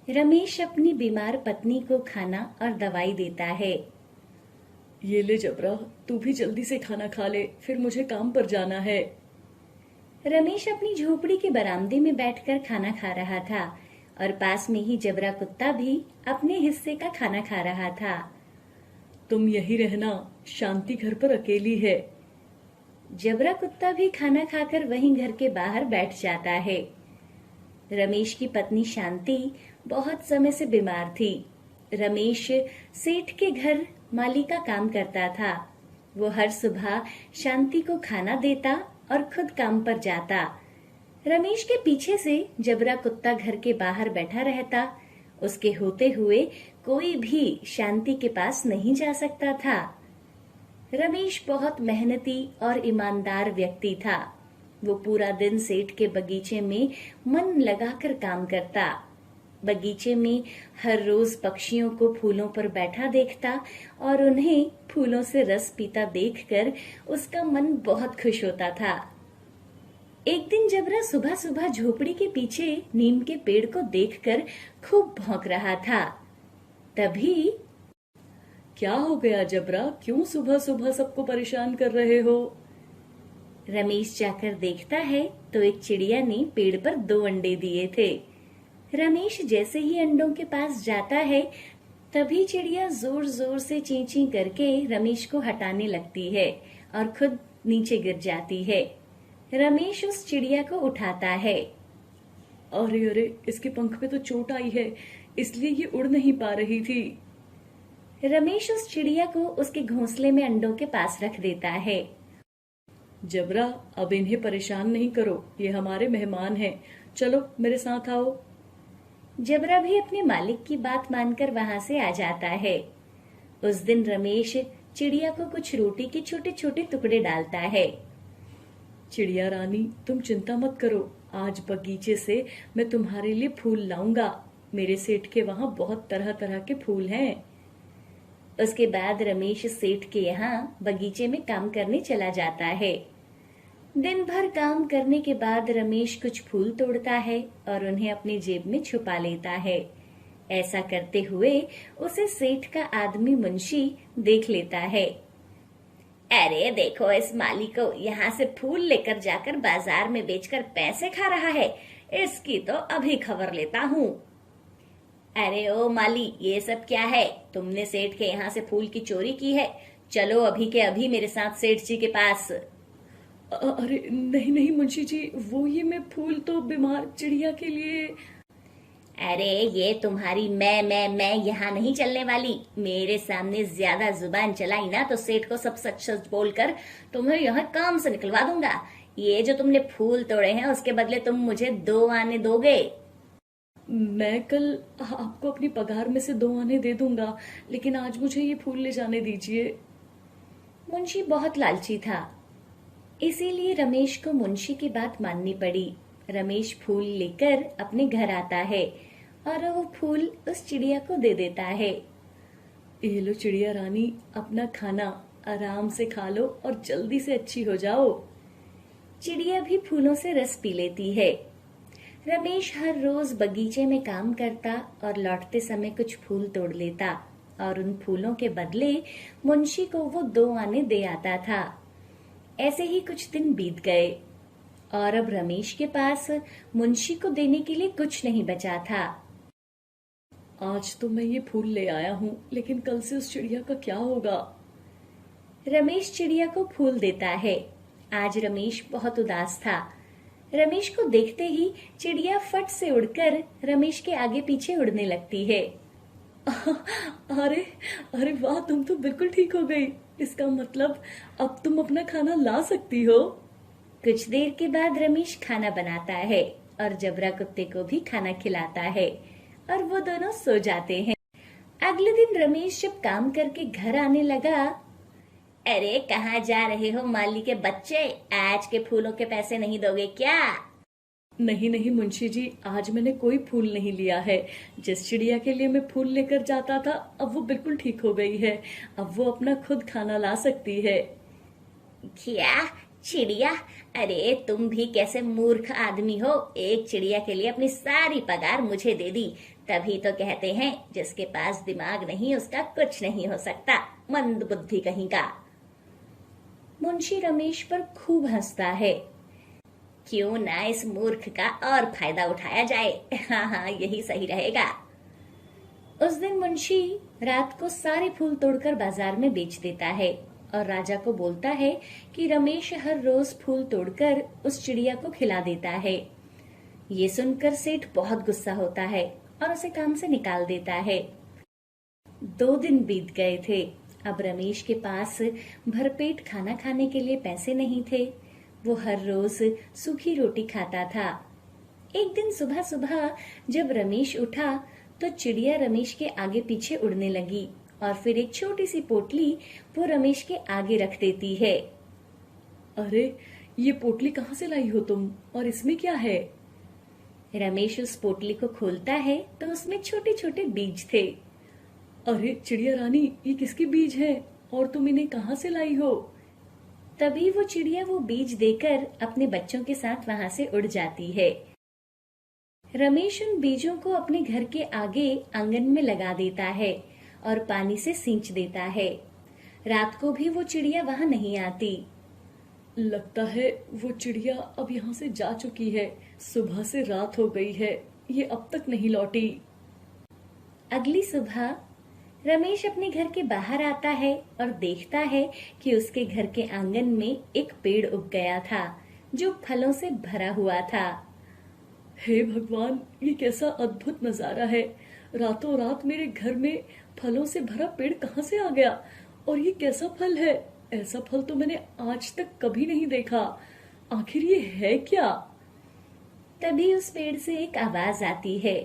रमेश अपनी बीमार पत्नी को खाना और दवाई देता है। ये ले जबरा, तू भी जल्दी से खाना खा ले, फिर मुझे काम पर जाना है। रमेश अपनी झोपड़ी के बरामदे में बैठकर खाना खा रहा था और पास में ही जबरा कुत्ता भी अपने हिस्से का खाना खा रहा था। तुम यही रहना, शांति घर पर अकेली है। जबरा कुत्ता भी खाना खाकर वहीं घर के बाहर बैठ जाता है। रमेश की पत्नी शांति बहुत समय से बीमार थी। रमेश सेठ के घर माली का काम करता था। वो हर सुबह शांति को खाना देता और खुद काम पर जाता। रमेश के पीछे से जबरा कुत्ता घर के बाहर बैठा रहता। उसके होते हुए कोई भी शांति के पास नहीं जा सकता था। रमेश बहुत मेहनती और ईमानदार व्यक्ति था। वो पूरा दिन सेठ के बगीचे में मन लगाकर काम करता। बगीचे में हर रोज पक्षियों को फूलों पर बैठा देखता और उन्हें फूलों से रस पीता देखकर उसका मन बहुत खुश होता था। एक दिन जबरा सुबह सुबह झोपड़ी के पीछे नीम के पेड़ को देखकर खूब भौंक रहा था। तभी क्या हो गया जबरा, क्यों सुबह सुबह सबको परेशान कर रहे हो? रमेश जाकर देखता है तो एक चिड़िया ने पेड़ पर 2 अंडे दिए थे। रमेश जैसे ही अंडों के पास जाता है तभी चिड़िया जोर जोर से चीं चीं करके रमेश को हटाने लगती है और खुद नीचे गिर जाती है। रमेश उस चिड़िया को उठाता है। अरे अरे, इसके पंख पे तो चोट आई है, इसलिए ये उड़ नहीं पा रही थी। रमेश उस चिड़िया को उसके घोंसले में अंडों के पास रख देता है। जबरा, अब इन्हें परेशान नहीं करो, ये हमारे मेहमान हैं। चलो मेरे साथ आओ। जबरा भी अपने मालिक की बात मानकर वहां से आ जाता है। उस दिन रमेश चिड़िया को कुछ रोटी के छोटे छोटे टुकड़े डालता है। चिड़िया रानी, तुम चिंता मत करो, आज बगीचे से मैं तुम्हारे लिए फूल लाऊंगा। मेरे सेठ के वहाँ बहुत तरह तरह के फूल हैं। उसके बाद रमेश सेठ के यहाँ बगीचे में काम करने चला जाता है। दिन भर काम करने के बाद रमेश कुछ फूल तोड़ता है और उन्हें अपनी जेब में छुपा लेता है। ऐसा करते हुए उसे सेठ का आदमी मुंशी देख लेता है। अरे देखो, इस माली को, यहाँ से फूल लेकर जाकर बाजार में बेचकर पैसे खा रहा है। इसकी तो अभी खबर लेता हूँ। अरे ओ माली, ये सब क्या है? तुमने सेठ के यहाँ से फूल की चोरी की है। चलो अभी के अभी मेरे साथ सेठ जी के पास। अरे नहीं नहीं मुंशी जी, वो ये मैं फूल तो बीमार चिड़िया के लिए। अरे ये तुम्हारी मैं यहाँ नहीं चलने वाली। मेरे सामने ज्यादा जुबान चलाई ना तो सेठ को सब सच सच बोलकर तुम्हें यहाँ काम से निकलवा दूंगा। ये जो तुमने फूल तोड़े हैं उसके बदले तुम मुझे 2 आने दोगे। मैं कल आपको अपनी पगार में से 2 आने दे दूंगा, लेकिन आज मुझे ये फूल ले जाने दीजिए। मुंशी बहुत लालची था, इसीलिए रमेश को मुंशी की बात माननी पड़ी। रमेश फूल लेकर अपने घर आता है और वो फूल उस चिड़िया को दे देता है। ये लो चिड़िया रानी, अपना खाना आराम से खा लो और जल्दी से अच्छी हो जाओ। चिड़िया भी फूलों से रस पी लेती है। रमेश हर रोज बगीचे में काम करता और लौटते समय कुछ फूल तोड़ लेता और उन फूलों के बदले मुंशी को वो 2 आने दे आता था। ऐसे ही कुछ दिन बीत गए और अब रमेश के पास मुंशी को देने के लिए कुछ नहीं बचा था। आज तो मैं ये फूल ले आया हूँ, लेकिन कल से उस चिड़िया का क्या होगा? रमेश चिड़िया को फूल देता है। आज रमेश बहुत उदास था। रमेश को देखते ही चिड़िया फट से उड़कर रमेश के आगे पीछे उड़ने लगती है। अरे अरे वाह, तुम तो बिल्कुल ठीक हो गई। इसका मतलब अब तुम अपना खाना ला सकती हो। कुछ देर के बाद रमेश खाना बनाता है और जबरा कुत्ते को भी खाना खिलाता है और वो दोनों सो जाते हैं। अगले दिन रमेश जब काम करके घर आने लगा, अरे कहाँ जा रहे हो माली के बच्चे? आज के फूलों के पैसे नहीं दोगे क्या? नहीं नहीं मुंशी जी, आज मैंने कोई फूल नहीं लिया है। जिस चिड़िया के लिए मैं फूल लेकर जाता था, अब वो बिल्कुल ठीक हो गई है। अब वो अपना खुद खाना ला सकती है। क्या चिड़िया? अरे तुम भी कैसे मूर्ख आदमी हो। एक चिड़िया के लिए अपनी सारी पगार मुझे दे दी। तभी तो कहते हैं जिसके पास दिमाग नहीं उसका कुछ नहीं हो सकता, मंद बुद्धि कहीं का। मुंशी रमेश पर खूब हंसता है। क्यों ना इस मूर्ख का और फायदा उठाया जाए। हाँ हाँ, यही सही रहेगा। उस दिन मुंशी रात को सारे फूल तोड़कर बाजार में बेच देता है और राजा को बोलता है कि रमेश हर रोज फूल तोड़कर उस चिड़िया को खिला देता है। ये सुनकर सेठ बहुत गुस्सा होता है और उसे काम से निकाल देता है। 2 दिन बीत गए थे। अब रमेश के पास भरपेट खाना खाने के लिए पैसे नहीं थे। वो हर रोज सूखी रोटी खाता था। एक दिन सुबह सुबह जब रमेश उठा तो चिड़िया रमेश के आगे पीछे उड़ने लगी और फिर एक छोटी सी पोटली वो रमेश के आगे रख देती है। अरे, ये पोटली कहाँ से लाई हो तुम, और इसमें क्या है? रमेश उस पोटली को खोलता है तो उसमें छोटे छोटे बीज थे। अरे चिड़िया रानी, ये किसके बीज हैं और तुम इन्हें कहाँ से लाई हो? तभी वो चिड़िया वो बीज देकर अपने बच्चों के साथ वहां से उड़ जाती है। रमेश उन बीजों को अपने घर के आगे आंगन में लगा देता है और पानी से सींच देता है। रात को भी वो चिड़िया वहां नहीं आती। लगता है वो चिड़िया अब यहाँ से जा चुकी है। सुबह से रात हो गई है, ये अब तक नहीं लौटी। अगली सुबह रमेश अपने घर के बाहर आता है और देखता है कि उसके घर के आंगन में एक पेड़ उग गया था जो फलों से भरा हुआ था। हे भगवान, ये कैसा अद्भुत नजारा है। रातों रात मेरे घर में फलों से भरा पेड़ कहाँ से आ गया, और ये कैसा फल है? ऐसा फल तो मैंने आज तक कभी नहीं देखा। आखिर ये है क्या? तभी उस पेड़ से एक आवाज आती है।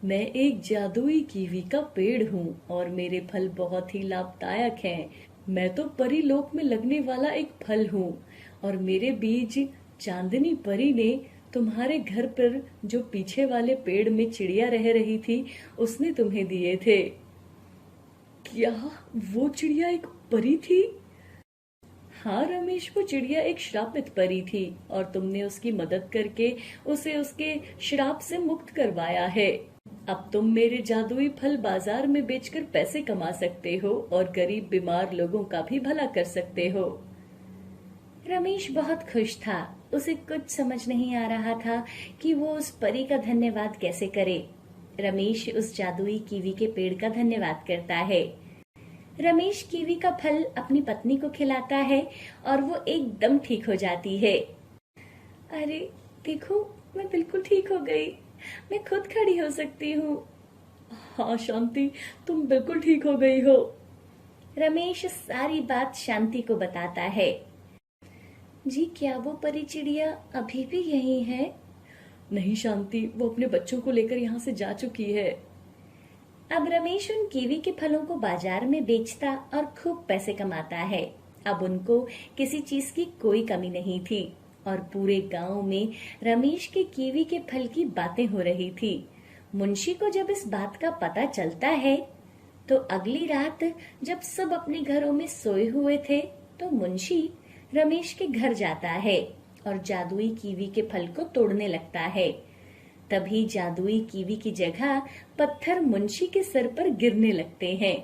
मैं एक जादुई कीवी का पेड़ हूँ और मेरे फल बहुत ही लाभदायक हैं। मैं तो परी लोक में लगने वाला एक फल हूँ और मेरे बीज चांदनी परी ने तुम्हारे घर पर जो पीछे वाले पेड़ में चिड़िया रह रही थी उसने तुम्हें दिए थे। क्या वो चिड़िया एक परी थी? हाँ रमेश, वो चिड़िया एक श्रापित परी थी और तुमने उसकी मदद करके उसे उसके श्राप से मुक्त करवाया है। अब तुम मेरे जादुई फल बाजार में बेचकर पैसे कमा सकते हो और गरीब बीमार लोगों का भी भला कर सकते हो। रमेश बहुत खुश था। उसे कुछ समझ नहीं आ रहा था कि वो उस परी का धन्यवाद कैसे करे। रमेश उस जादुई कीवी के पेड़ का धन्यवाद करता है। रमेश कीवी का फल अपनी पत्नी को खिलाता है और वो एकदम ठीक हो जाती है। अरे देखो, मैं बिल्कुल ठीक हो गई। मैं खुद खड़ी हो सकती हूँ। हाँ शांति, तुम बिल्कुल ठीक हो गई हो। रमेश सारी बात शांति को बताता है। जी, क्या वो परी चिड़िया अभी भी यहीं है? नहीं शांति, वो अपने बच्चों को लेकर यहाँ से जा चुकी है। अब रमेश उन कीवी के फलों को बाजार में बेचता और खूब पैसे कमाता है। अब उनको किसी चीज की कोई कमी नहीं थी और पूरे गांव में रमेश के कीवी के फल की बातें हो रही थी। मुंशी को जब इस बात का पता चलता है तो अगली रात जब सब अपने घरों में सोए हुए थे तो मुंशी रमेश के घर जाता है और जादुई कीवी के फल को तोड़ने लगता है। तभी जादुई कीवी की जगह पत्थर मुंशी के सर पर गिरने लगते हैं।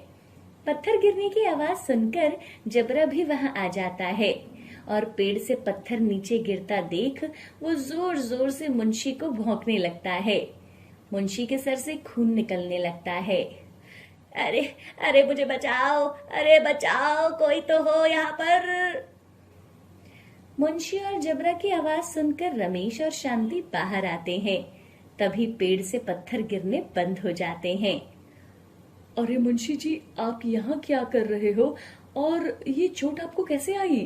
पत्थर गिरने की आवाज सुनकर जबरा भी वहां आ जाता है और पेड़ से पत्थर नीचे गिरता देख वो जोर जोर से मुंशी को भौंकने लगता है। मुंशी के सर से खून निकलने लगता है। अरे अरे मुझे बचाओ, अरे बचाओ, कोई तो हो यहाँ पर। मुंशी और जबरा की आवाज सुनकर रमेश और शांति बाहर आते हैं। तभी पेड़ से पत्थर गिरने बंद हो जाते हैं। अरे मुंशी जी, आप यहाँ क्या कर रहे हो और ये चोट आपको कैसे आई?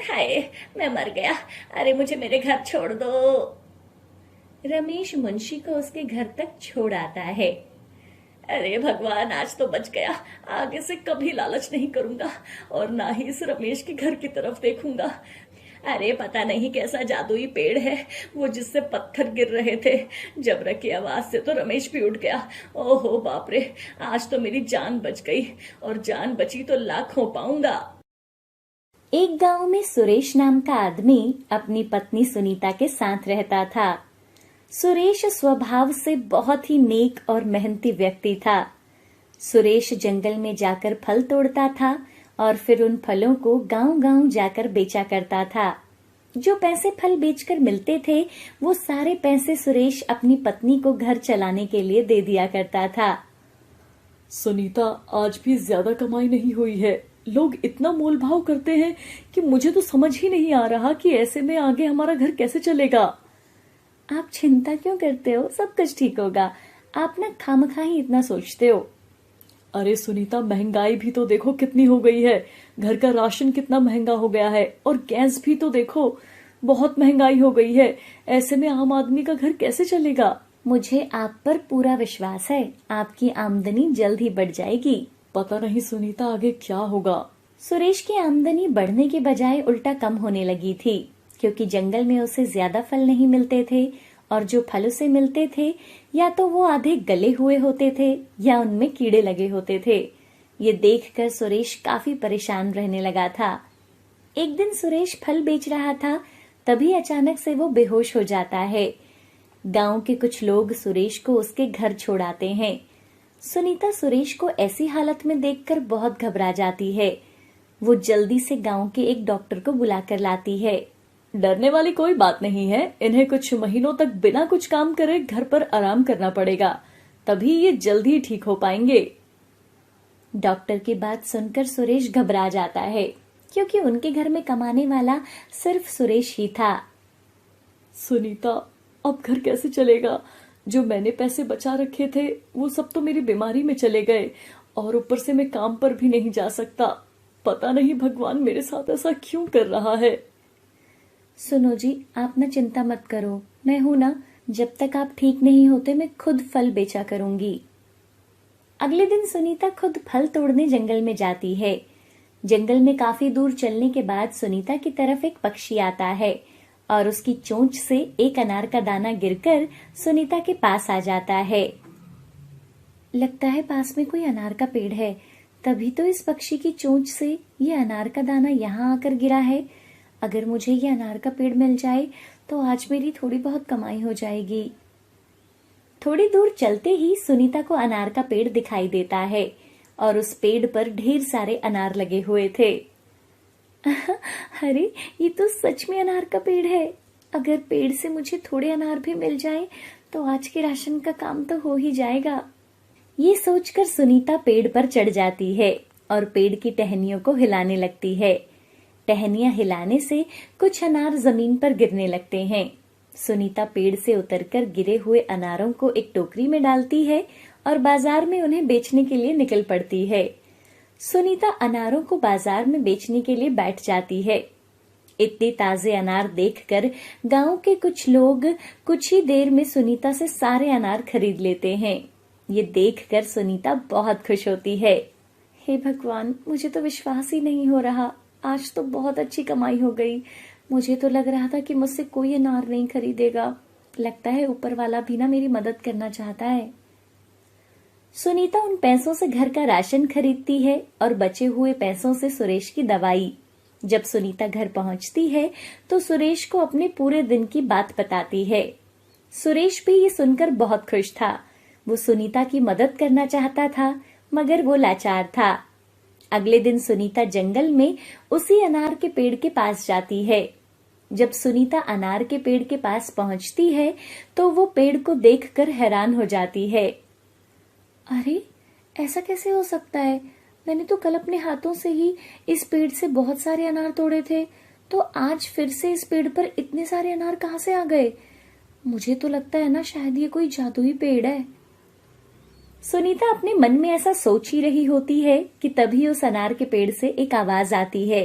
हाय, मैं मर गया। अरे मुझे मेरे घर छोड़ दो। रमेश मुंशी को उसके घर तक छोड़ आता है। अरे भगवान, आज तो बच गया। आगे से कभी लालच नहीं करूंगा और ना ही इस रमेश के घर की तरफ देखूंगा। अरे पता नहीं कैसा जादुई पेड़ है वो जिससे पत्थर गिर रहे थे। जबरा की आवाज से तो रमेश भी उठ गया। ओहो बाप रे, आज तो मेरी जान बच गई और जान बची तो लाखों पाऊंगा। एक गांव में सुरेश नाम का आदमी अपनी पत्नी सुनीता के साथ रहता था। सुरेश स्वभाव से बहुत ही नेक और मेहनती व्यक्ति था। सुरेश जंगल में जाकर फल तोड़ता था और फिर उन फलों को गांव-गांव जाकर बेचा करता था। जो पैसे फल बेचकर मिलते थे, वो सारे पैसे सुरेश अपनी पत्नी को घर चलाने के लिए दे दिया करता था। सुनीता, आज भी ज्यादा कमाई नहीं हुई है। लोग इतना मोल भाव करते हैं कि मुझे तो समझ ही नहीं आ रहा कि ऐसे में आगे हमारा घर कैसे चलेगा। आप चिंता क्यों करते हो? सब कुछ ठीक होगा। आप ना खामखा ही इतना सोचते हो। अरे सुनीता, महंगाई भी तो देखो कितनी हो गई है। घर का राशन कितना महंगा हो गया है और गैस भी तो देखो, बहुत महंगाई हो गई है। ऐसे में आम आदमी का घर कैसे चलेगा? मुझे आप पर पूरा विश्वास है, आपकी आमदनी जल्द ही बढ़ जाएगी। पता नहीं सुनीता, आगे क्या होगा। सुरेश की आमदनी बढ़ने के बजाय उल्टा कम होने लगी थी, क्योंकि जंगल में उसे ज्यादा फल नहीं मिलते थे और जो फल उसे मिलते थे या तो वो आधे गले हुए होते थे या उनमें कीड़े लगे होते थे। ये देखकर सुरेश काफी परेशान रहने लगा था। एक दिन सुरेश फल बेच रहा था, तभी अचानक से वो बेहोश हो जाता है। गांव के कुछ लोग सुरेश को उसके घर छोड़ आते हैं। सुनीता सुरेश को ऐसी हालत में देखकर बहुत घबरा जाती है। वो जल्दी से गांव के एक डॉक्टर को बुलाकर लाती है। डरने वाली कोई बात नहीं है। इन्हें कुछ महीनों तक बिना कुछ काम करे घर पर आराम करना पड़ेगा, तभी ये जल्द ही ठीक हो पाएंगे। डॉक्टर की बात सुनकर सुरेश घबरा जाता है, क्योंकि उनके घर में कमाने वाला सिर्फ सुरेश ही था। सुनीता, अब घर कैसे चलेगा? जो मैंने पैसे बचा रखे थे वो सब तो मेरी बीमारी में चले गए और ऊपर से मैं काम पर भी नहीं जा सकता। पता नहीं भगवान मेरे साथ ऐसा क्यों कर रहा है। सुनो जी, आप ना चिंता मत करो, मैं हूं ना। जब तक आप ठीक नहीं होते मैं खुद फल बेचा करूंगी। अगले दिन सुनीता खुद फल तोड़ने जंगल में जाती है। जंगल में काफी दूर चलने के बाद सुनीता की तरफ एक पक्षी आता है और उसकी चोंच से एक अनार का दाना गिरकर सुनीता के पास आ जाता है। लगता है पास में कोई अनार का पेड़ है, तभी तो इस पक्षी की चोंच से ये अनार का दाना यहाँ आकर गिरा है। अगर मुझे ये अनार का पेड़ मिल जाए तो आज मेरी थोड़ी बहुत कमाई हो जाएगी। थोड़ी दूर चलते ही सुनीता को अनार का पेड़ दिखाई देता है और उस पेड़ पर ढेर सारे अनार लगे हुए थे। अरे, ये तो सच में अनार का पेड़ है। अगर पेड़ से मुझे थोड़े अनार भी मिल जाए तो आज के राशन का काम तो हो ही जाएगा। ये सोचकर सुनीता पेड़ पर चढ़ जाती है और पेड़ की टहनियों को हिलाने लगती है। टहनियां हिलाने से कुछ अनार जमीन पर गिरने लगते हैं। सुनीता पेड़ से उतरकर गिरे हुए अनारों को एक टोकरी में डालती है और बाजार में उन्हें बेचने के लिए निकल पड़ती है। सुनीता अनारों को बाजार में बेचने के लिए बैठ जाती है। इतने ताजे अनार देखकर गांव के कुछ लोग कुछ ही देर में सुनीता से सारे अनार खरीद लेते हैं। ये देखकर सुनीता बहुत खुश होती है। हे भगवान, मुझे तो विश्वास ही नहीं हो रहा, आज तो बहुत अच्छी कमाई हो गई। मुझे तो लग रहा था कि मुझसे कोई अनार नहीं खरीदेगा। लगता है ऊपर वाला भी ना मेरी मदद करना चाहता है। सुनीता उन पैसों से घर का राशन खरीदती है और बचे हुए पैसों से सुरेश की दवाई। जब सुनीता घर पहुंचती है तो सुरेश को अपने पूरे दिन की बात बताती है। सुरेश भी ये सुनकर बहुत खुश था। वो सुनीता की मदद करना चाहता था, मगर वो लाचार था। अगले दिन सुनीता जंगल में उसी अनार के पेड़ के पास जाती है। जब सुनीता अनार के पेड़ के पास पहुंचती है तो वो पेड़ को देखकर हैरान हो जाती है। अरे, ऐसा कैसे हो सकता है? मैंने तो कल अपने हाथों से ही इस पेड़ से बहुत सारे अनार तोड़े थे, तो आज फिर से इस पेड़ पर इतने सारे अनार कहाँ से आ गए? मुझे तो लगता है ना, शायद ये कोई जादुई पेड़ है। सुनीता अपने मन में ऐसा सोच ही रही होती है कि तभी उस अनार के पेड़ से एक आवाज आती है।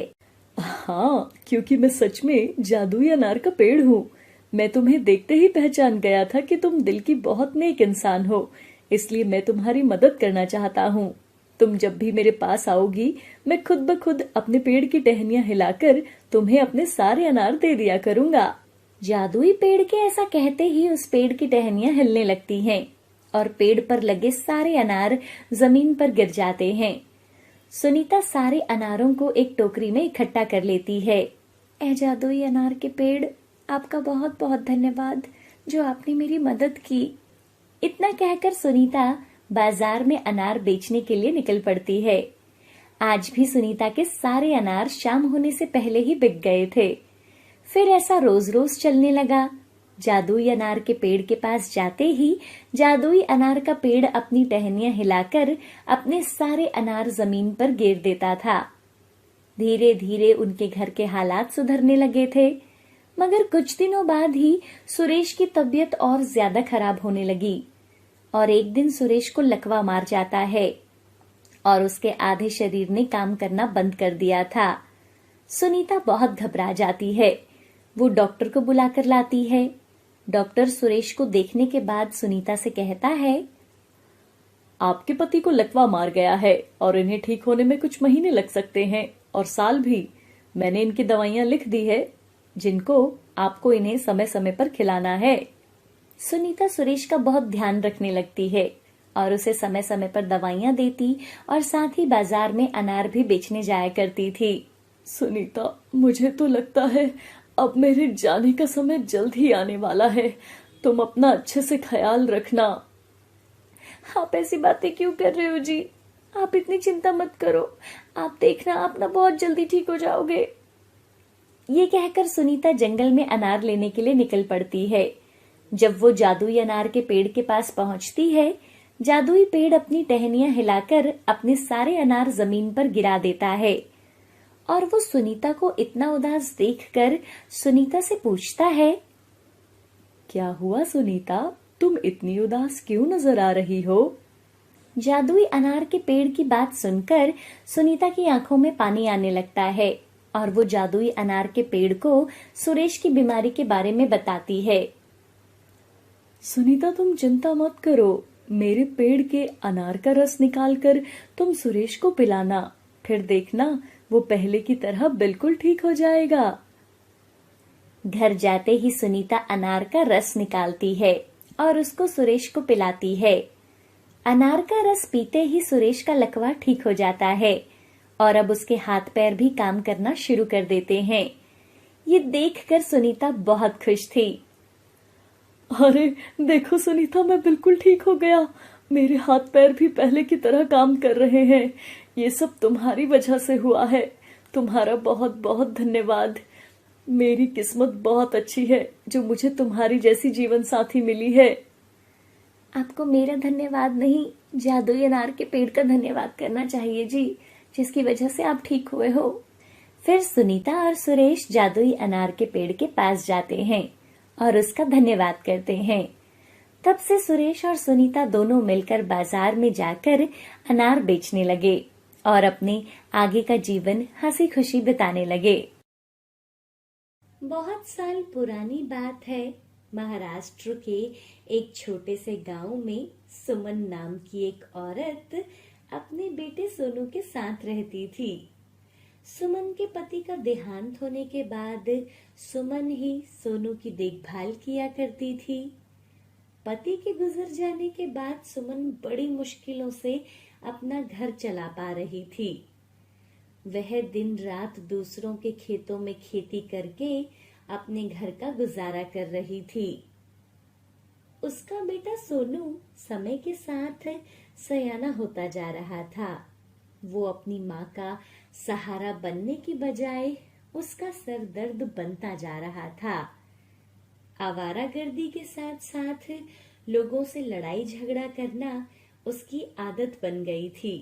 हाँ, क्योंकि मैं सच में जादुई अनार का पेड़ हूँ। मैं तुम्हें देखते ही पहचान गया था कि तुम दिल की बहुत नेक इंसान हो, इसलिए मैं तुम्हारी मदद करना चाहता हूँ। तुम जब भी मेरे पास आओगी, मैं खुद ब खुद अपने पेड़ की टहनियां हिलाकर तुम्हें अपने सारे अनार दे दिया करूंगा। जादुई पेड़ के ऐसा कहते ही उस पेड़ की टहनियां हिलने लगती हैं और पेड़ पर लगे सारे अनार जमीन पर गिर जाते हैं। सुनीता सारे अनारों को एक टोकरी में इकट्ठा कर लेती है। ए जादुई अनार के पेड़, आपका बहुत बहुत धन्यवाद। जो आपने मेरी मदद की। इतना कहकर सुनीता बाजार में अनार बेचने के लिए निकल पड़ती है। आज भी सुनीता के सारे अनार शाम होने से पहले ही बिक गए थे। फिर ऐसा रोज रोज चलने लगा। जादुई अनार के पेड़ के पास जाते ही जादुई अनार का पेड़ अपनी टहनियां हिलाकर अपने सारे अनार जमीन पर गिर देता था। धीरे धीरे उनके घर के हालात सुधरने लगे थे, मगर कुछ दिनों बाद ही सुरेश की तबीयत और ज्यादा खराब होने लगी और एक दिन सुरेश को लकवा मार जाता है और उसके आधे शरीर ने काम करना बंद कर दिया था। सुनीता बहुत घबरा जाती है। वो डॉक्टर को बुलाकर लाती है। डॉक्टर सुरेश को देखने के बाद सुनीता से कहता है, आपके पति को लकवा मार गया है और इन्हें ठीक होने में कुछ महीने लग सकते हैं और साल भी। मैंने इनकी दवाइयां लिख दी है जिनको आपको इन्हें समय समय पर खिलाना है। सुनीता सुरेश का बहुत ध्यान रखने लगती है और उसे समय समय पर दवाइयां देती और साथ ही बाजार में अनार भी बेचने जाया करती थी। सुनीता, मुझे तो लगता है अब मेरे जाने का समय जल्द ही आने वाला है। तुम अपना अच्छे से ख्याल रखना। आप ऐसी बातें क्यों कर रहे हो जी? आप इतनी चिंता मत करो। आप देखना, आप ना बहुत जल्दी ठीक हो जाओगे। ये कहकर सुनीता जंगल में अनार लेने के लिए निकल पड़ती है। जब वो जादुई अनार के पेड़ के पास पहुंचती है, जादुई पेड़ अपनी टहनियां हिलाकर अपने सारे अनार जमीन पर गिरा देता है और वो सुनीता को इतना उदास देखकर सुनीता से पूछता है, क्या हुआ सुनीता, तुम इतनी उदास क्यों नजर आ रही हो? जादुई अनार के पेड़ की बात सुनकर सुनीता की आंखों में पानी आने लगता है और वो जादुई अनार के पेड़ को सुरेश की बीमारी के बारे में बताती है। सुनीता, तुम चिंता मत करो। मेरे पेड़ के अनार का रस निकालकर तुम सुरेश को पिलाना, फिर देखना वो पहले की तरह बिल्कुल ठीक हो जाएगा। घर जाते ही सुनीता अनार का रस निकालती है और उसको सुरेश को पिलाती है। अनार का रस पीते ही सुरेश का लकवा ठीक हो जाता है और अब उसके हाथ पैर भी काम करना शुरू कर देते हैं। ये देखकर सुनीता बहुत खुश थी। अरे देखो सुनीता, मैं बिल्कुल ठीक हो गया। मेरे हाथ पैर भी पहले की तरह काम कर रहे हैं। ये सब तुम्हारी वजह से हुआ है। तुम्हारा बहुत बहुत धन्यवाद। मेरी किस्मत बहुत अच्छी है जो मुझे तुम्हारी जैसी जीवन साथी मिली है। आपको मेरा धन्यवाद नहीं, जादुई अनार के पेड़ का धन्यवाद करना चाहिए जी, जिसकी वजह से आप ठीक हुए हो। फिर सुनीता और सुरेश जादुई अनार के पेड़ के पास जाते हैं और उसका धन्यवाद करते हैं। तब से सुरेश और सुनीता दोनों मिलकर बाजार में जाकर अनार बेचने लगे और अपने आगे का जीवन हंसी खुशी बिताने लगे। बहुत साल पुरानी बात है। महाराष्ट्र के एक छोटे से गांव में सुमन नाम की एक औरत अपने बेटे सोनू के साथ रहती थी। सुमन के पति का देहांत होने के बाद सुमन ही सोनू की देखभाल किया करती थी। पति के गुजर जाने के बाद सुमन बड़ी मुश्किलों से अपना घर चला पा रही थी। वह दिन रात दूसरों के खेतों में खेती करके अपने घर का गुजारा कर रही थी। उसका बेटा सोनू समय के साथ सयाना होता जा रहा था। वो अपनी माँ का सहारा बनने की बजाय उसका सर दर्द बनता जा रहा था। आवारागर्दी के साथ साथ लोगों से लड़ाई झगड़ा करना उसकी आदत बन गई थी।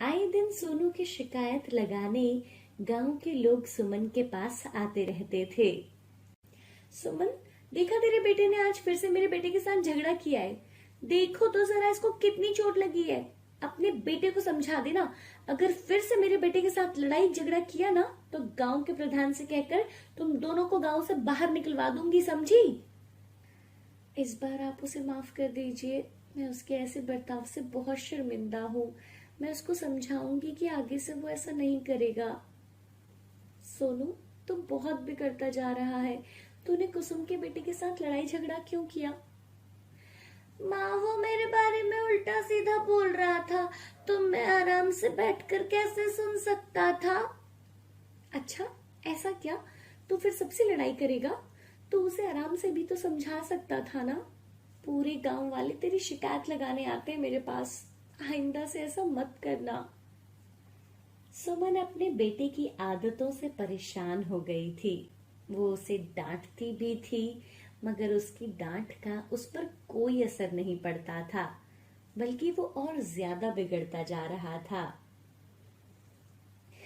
आए दिन सोनू की शिकायत लगाने गांव के लोग सुमन के पास आते रहते थे। सुमन, देखा तेरे बेटे ने आज फिर से मेरे बेटे के साथ झगड़ा किया है। देखो तो जरा इसको कितनी चोट लगी है। अपने बेटे को समझा देना, अगर फिर से मेरे बेटे के साथ लड़ाई झगड़ा किया ना तो गांव के प्रधान से कहकर तुम दोनों को गांव से बाहर निकलवा दूंगी, समझी? इस बार आप उसे माफ कर दीजिए। मैं उसके ऐसे बर्ताव से बहुत शर्मिंदा हूँ। मैं उसको समझाऊंगी कि आगे से वो ऐसा नहीं करेगा। सोनू, तू बहुत बिगड़ता जा रहा है। तूने कुसुम के बेटे के साथ लड़ाई झगड़ा क्यों किया? माँ, वो मेरे बारे में उल्टा सीधा बोल रहा था तो मैं आराम से बैठकर कैसे सुन सकता था? अच्छा, ऐसा क्या? तू फिर सबसे लड़ाई करेगा? तू उसे आराम से भी तो समझा सकता था ना। पूरे गांव वाले तेरी शिकायत लगाने आते हैं मेरे पास। आइंदा से ऐसा मत करना। सुमन अपने बेटे की आदतों से परेशान हो गई थी। वो उसे डांटती भी थी, मगर उसकी डांट का उस पर कोई असर नहीं पड़ता था, बल्कि वो और ज्यादा बिगड़ता जा रहा था।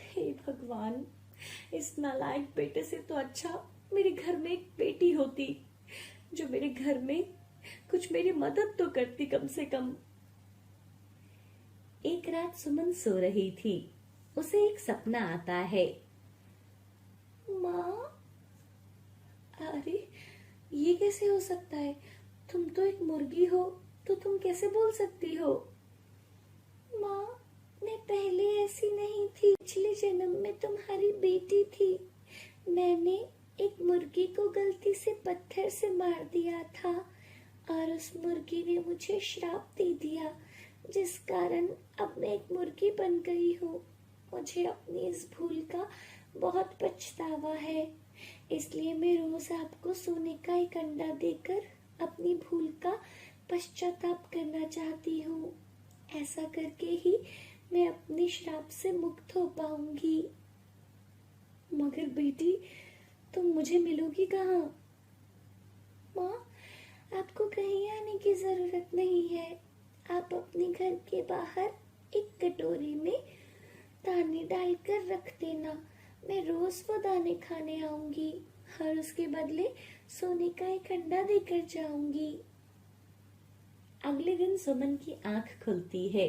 हे भगवान, इस नालायक बेटे से तो अच्छा मेरे घर में एक बेटी होती जो मेरे घर में कुछ मेरी मदद तो करती कम से कम। एक रात सुमन सो रही थी। उसे एक सपना आता है। माँ, अरे ये कैसे हो सकता है? तुम तो एक मुर्गी हो, तो तुम कैसे बोल सकती हो? माँ, मैं पहले ऐसी नहीं थी। पिछले जन्म में तुम्हारी बेटी थी। मैंने एक मुर्गी को गलती से पत्थर से मार दिया था और उस मुर्गी ने मुझे श्राप दे दिया, जिस कारण अब मैं एक मुर्गी बन गई हूँ। मुझे अपनी इस भूल का बहुत पछतावा है, इसलिए मैं रोज आपको सोने का एक अंडा देकर अपनी भूल का पश्चाताप करना चाहती हूँ। ऐसा करके ही मैं अपने श्राप से मुक्त हो पाऊंगी। मगर बेटी, तुम मुझे मिलोगी कहाँ? माँ, आपको कहीं आने की जरूरत नहीं है। आप अपने घर के बाहर एक कटोरी में दाने डालकर रख देना। मैं रोज वो दाने खाने आऊंगी और उसके बदले सोने का एक अंडा देकर जाऊंगी। अगले दिन सुमन की आंख खुलती है।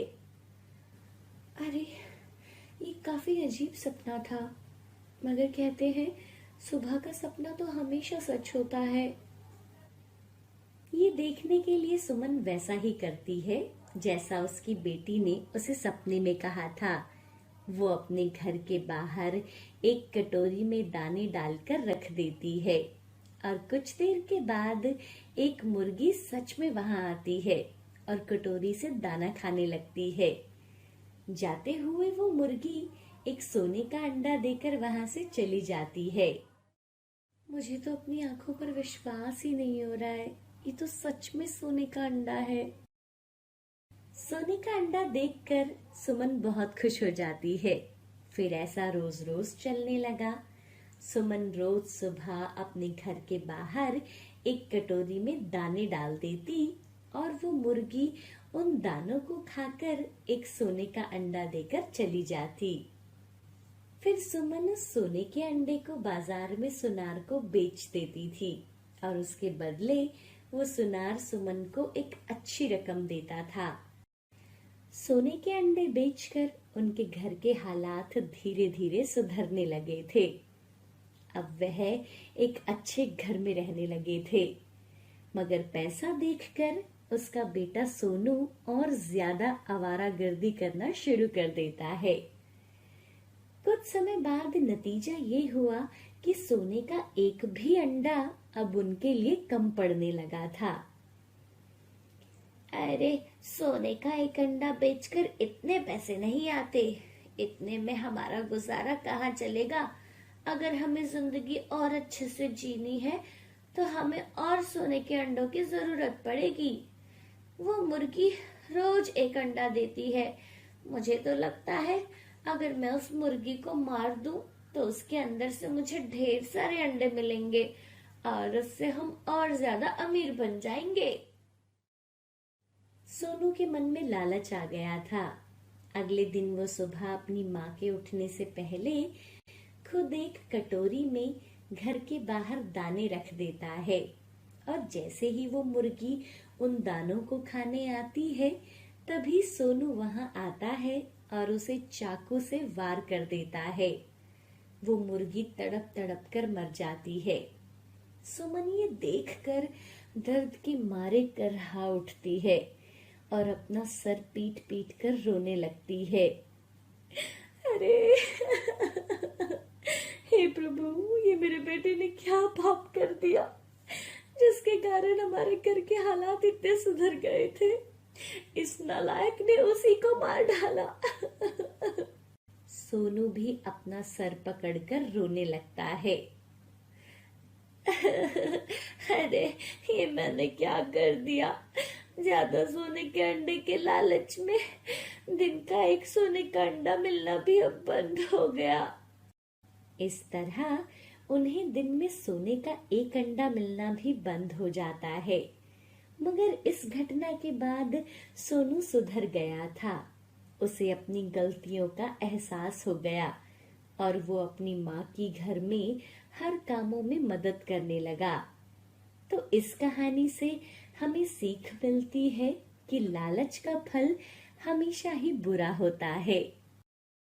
अरे, ये काफी अजीब सपना था, मगर कहते हैं सुबह का सपना तो हमेशा सच होता है। ये देखने के लिए सुमन वैसा ही करती है जैसा उसकी बेटी ने उसे सपने में कहा था। वो अपने घर के बाहर एक कटोरी में दाने डालकर रख देती है और कुछ देर के बाद एक मुर्गी सच में वहां आती है और कटोरी से दाना खाने लगती है। जाते हुए वो मुर्गी एक सोने का अंडा देकर वहां से चली जाती है। मुझे तो अपनी आंखों पर विश्वास ही नहीं हो रहा है। ये तो सच में सोने का अंडा है। सोने का अंडा देखकर सुमन बहुत खुश हो जाती है। फिर ऐसा रोज रोज चलने लगा। सुमन रोज सुबह अपने घर के बाहर एक कटोरी में दाने डाल देती और वो मुर्गी उन दानों को खाकर एक सोने का अंडा देकर चली जाती। फिर सुमन उस सोने के अंडे को बाजार में सुनार को बेच देती थी और उसके बदले वो सुनार सुमन को एक अच्छी रकम देता था। सोने के अंडे बेचकर उनके घर के हालात धीरे धीरे सुधरने लगे थे। अब वह एक अच्छे घर में रहने लगे थे, मगर पैसा देखकर उसका बेटा सोनू और ज्यादा आवारागर्दी करना शुरू कर देता है। कुछ समय बाद नतीजा ये हुआ कि सोने का एक भी अंडा अब उनके लिए कम पड़ने लगा था। अरे, सोने का एक अंडा बेचकर इतने पैसे नहीं आते। इतने में हमारा गुजारा कहाँ चलेगा? अगर हमें जिंदगी और अच्छे से जीनी है तो हमें और सोने के अंडों की जरूरत पड़ेगी। वो मुर्गी रोज एक अंडा देती है। मुझे तो लगता है अगर मैं उस मुर्गी को मार दूं तो उसके अंदर से मुझे ढेर सारे अंडे मिलेंगे और उससे हम और ज्यादा अमीर बन जाएंगे। सोनू के मन में लालच आ गया था। अगले दिन वो सुबह अपनी माँ के उठने से पहले खुद एक कटोरी में घर के बाहर दाने रख देता है और जैसे ही वो मुर्गी उन दानों को खाने आती है, तभी सोनू वहां आता है और उसे चाकू से वार कर देता है। वो मुर्गी तड़प तड़प कर मर जाती है। सुमन ये देखकर दर्द के मारे करहा उठती है और अपना सर पीट पीट कर रोने लगती है। अरे हे प्रभु, ये मेरे बेटे ने क्या पाप कर दिया जिसके कारण हमारे घर के हालात इतने सुधर गए थे। इस नालायक ने उसी को मार डाला। सोनू भी अपना सर पकड़कर रोने लगता है। अरे ये मैंने क्या कर दिया। ज्यादा सोने के अंडे के लालच में दिन का एक सोने का अंडा मिलना भी अब बंद हो गया। इस तरह उन्हें दिन में सोने का एक अंडा मिलना भी बंद हो जाता है। मगर इस घटना के बाद सोनू सुधर गया था। उसे अपनी गलतियों का एहसास हो गया और वो अपनी माँ की घर में हर कामों में मदद करने लगा। तो इस कहानी से हमें सीख मिलती है कि लालच का फल हमेशा ही बुरा होता है।